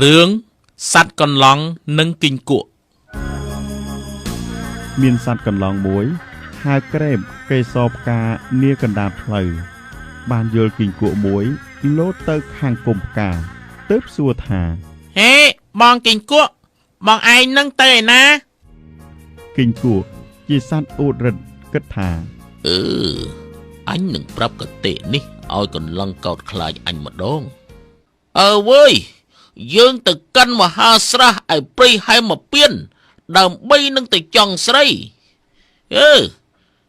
រឿងសត្វកន្លងនិងគីងគក់មានសត្វកន្លងមួយហៅក្រេបគេសផ្កានាកណ្ដាលផ្លូវបានយល់គីងគក់មួយលោតទៅខាងគុំផ្កាទើបសួរថាហេបងគីងគក់បងឯងនឹងទៅឯណាគីងគក់ជាសត្វអួតរិទ្ធគិតថាអញនឹងប្រាប់កតេនេះឲ្យកន្លងកោតខ្លាចអញម្ដងវើយយើងទៅកាន់មហាស្រះឲ្យព្រៃហែមមកពៀនដើម្បីនឹងទៅចង់ស្រី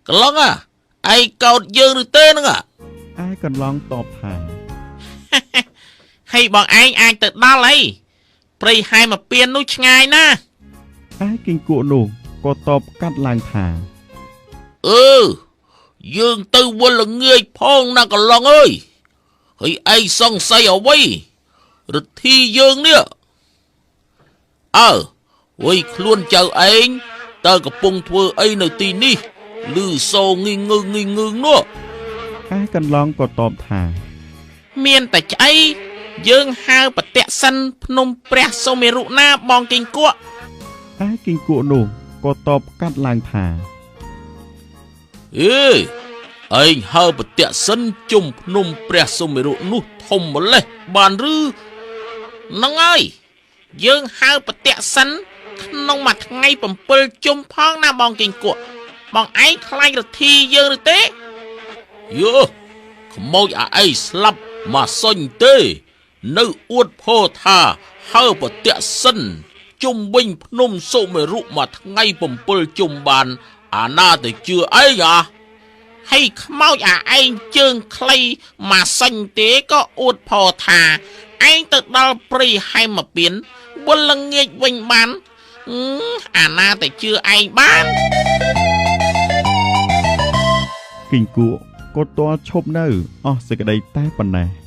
កន្លងឯងកោតយើងឬទេហ្នឹងឯកន្លងតបថាហើយបងឯងអាចទៅដល់អីព្រៃហែមមកពៀននោះឆ្ងាយណាស់ឯគីងគក់នោះក៏តបកាត់ឡើងថាយើងទៅវល់ល្ងាចផងណាកន្លងអើយហើយឯងសង្ស័យអ្វីរទ្ធីយើងនេះវៃខ្លួនចៅឯងតើកំពុងធ្វើអីនៅទីនេះឮសូងីងឺនោះឯកន្លងក៏តបថាមានតែឆ្អីយើងហៅបតៈសិនភ្នំព្រះសុមេរុណាបងគីងគក់ឯគីងគក់នោះក៏តបកាត់ឡើងថាឯងហៅបតៈសិនជុំភ្នំព្រះសុមេរុនោះធំម្លេះបានឬហ្នឹងហើយយើងហៅបតៈសិនក្នុងមួយថ្ងៃ7ជុំផងណាបងគីងគក់បងឯងខ្លាចរទ្ធីយើងឬទេខ្មោចឯងស្លាប់មកសុញទេនៅអួតផោថាហៅបតៈសិនជុំវិញភ្នំសុមេរុមួយថ្ងៃ7ជុំបានអាណាទៅជឿអីហើយខ្មោចឯងជើងខ្លីមកសិញទេក៏អួតផោថាឯងទៅដល់ព្រៃហែមមកពៀនវល់ល្ងាចវិញបានអាណាទៅជឿឯងបានគីងគក់ក៏ទាល់ឈប់នៅអស់សេចក្តីតែប៉ុណ្ណេះ